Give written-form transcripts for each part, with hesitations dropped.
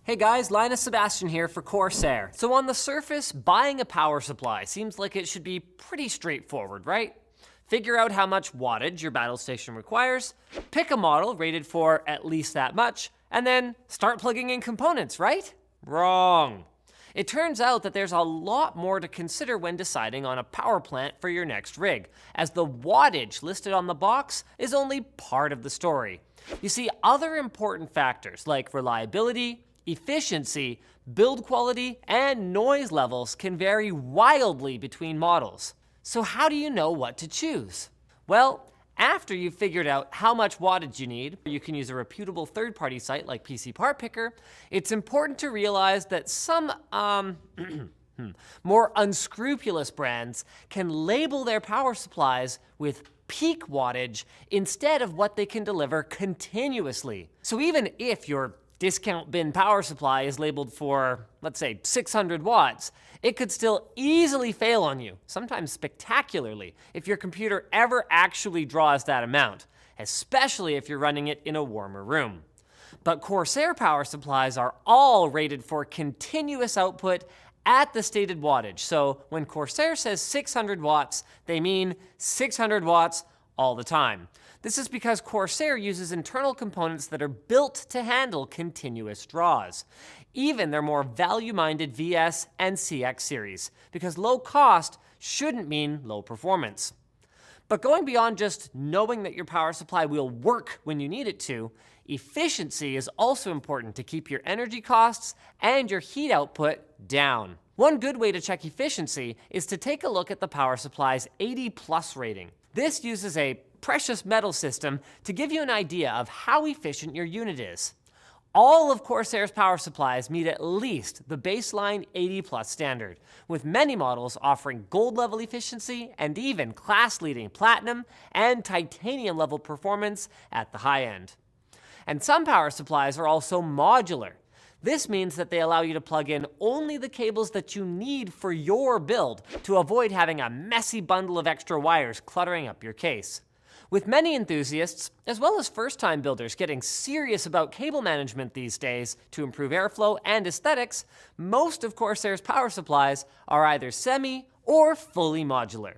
Hey guys, Linus Sebastian here for Corsair. So on the surface, buying a power supply seems like it should be pretty straightforward, right? Figure out how much wattage your battle station requires, pick a model rated for at least that much, and then start plugging in components, right? Wrong. It turns out that there's a lot more to consider when deciding on a power plant for your next rig, as the wattage listed on the box is only part of the story. You see, other important factors like reliability, efficiency, build quality, and noise levels can vary wildly between models. So how do you know what to choose? Well, after you've figured out how much wattage you need, you can use a reputable third-party site like PC Part Picker. It's important to realize that some more unscrupulous brands can label their power supplies with peak wattage instead of what they can deliver continuously. So even if your discount bin power supply is labeled for, let's say, 600 watts, it could still easily fail on you, sometimes spectacularly, if your computer ever actually draws that amount, especially if you're running it in a warmer room. But Corsair power supplies are all rated for continuous output at the stated wattage. So when Corsair says 600 watts, they mean 600 watts all the time. This is because Corsair uses internal components that are built to handle continuous draws. Even their more value-minded VS and CX series, because low cost shouldn't mean low performance. But going beyond just knowing that your power supply will work when you need it to, efficiency is also important to keep your energy costs and your heat output down. One good way to check efficiency is to take a look at the power supply's 80+ rating. This uses a precious metal system to give you an idea of how efficient your unit is. All of Corsair's power supplies meet at least the baseline 80+ standard, with many models offering gold level efficiency and even class-leading platinum and titanium level performance at the high end. And some power supplies are also modular. This means that they allow you to plug in only the cables that you need for your build to avoid having a messy bundle of extra wires cluttering up your case. With many enthusiasts, as well as first-time builders getting serious about cable management these days to improve airflow and aesthetics, most of Corsair's power supplies are either semi or fully modular.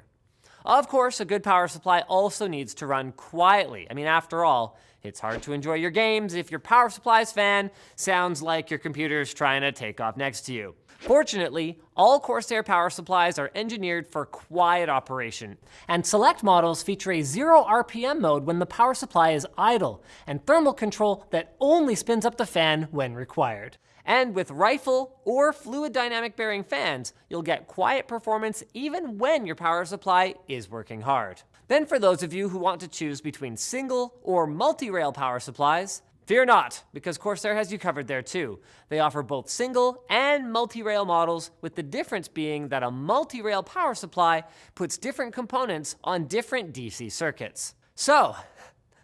Of course, a good power supply also needs to run quietly. I mean, after all, it's hard to enjoy your games if your power supply's fan sounds like your computer's trying to take off next to you. Fortunately, all Corsair power supplies are engineered for quiet operation, and select models feature a 0 RPM mode when the power supply is idle, and thermal control that only spins up the fan when required. And with rifle or fluid dynamic bearing fans, you'll get quiet performance even when your power supply is working hard. Then for those of you who want to choose between single or multi-rail power supplies, fear not, because Corsair has you covered there too. They offer both single and multi-rail models, with the difference being that a multi-rail power supply puts different components on different DC circuits. So,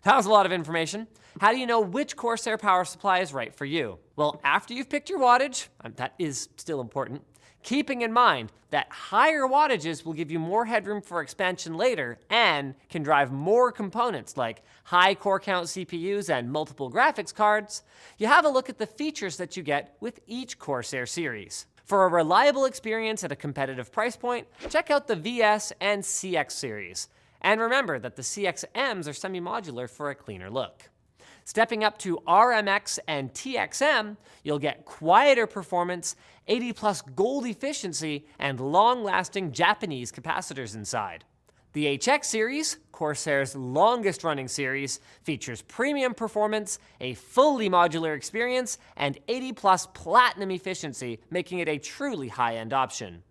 that was a lot of information. How do you know which Corsair power supply is right for you? Well, after you've picked your wattage, that is still important, keeping in mind that higher wattages will give you more headroom for expansion later and can drive more components like high core count CPUs and multiple graphics cards, you have a look at the features that you get with each Corsair series. For a reliable experience at a competitive price point, check out the VS and CX series. And remember that the CXMs are semi-modular for a cleaner look. Stepping up to RMX and TXM, you'll get quieter performance, 80+ gold efficiency, and long-lasting Japanese capacitors inside. The HX series, Corsair's longest-running series, features premium performance, a fully modular experience, and 80+ platinum efficiency, making it a truly high-end option.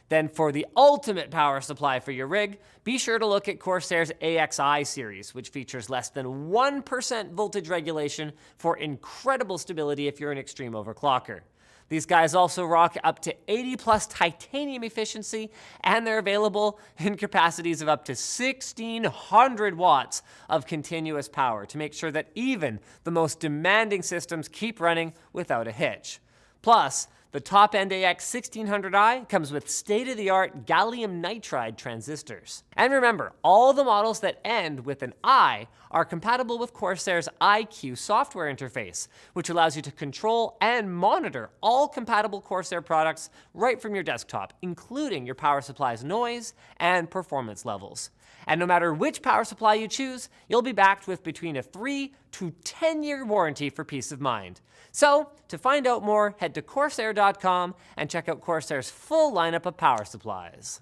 Then for the ultimate power supply for your rig, be sure to look at Corsair's AXI series, which features less than 1% voltage regulation for incredible stability if you're an extreme overclocker. These guys also rock up to 80+ titanium efficiency, and they're available in capacities of up to 1600 watts of continuous power to make sure that even the most demanding systems keep running without a hitch. Plus, The top-end AX1600i comes with state-of-the-art gallium nitride transistors. And remember, all the models that end with an I are compatible with Corsair's iQ software interface, which allows you to control and monitor all compatible Corsair products right from your desktop, including your power supply's noise and performance levels. And no matter which power supply you choose, you'll be backed with between a 3 to 10-year warranty for peace of mind. So, to find out more, head to Corsair.com and check out Corsair's full lineup of power supplies.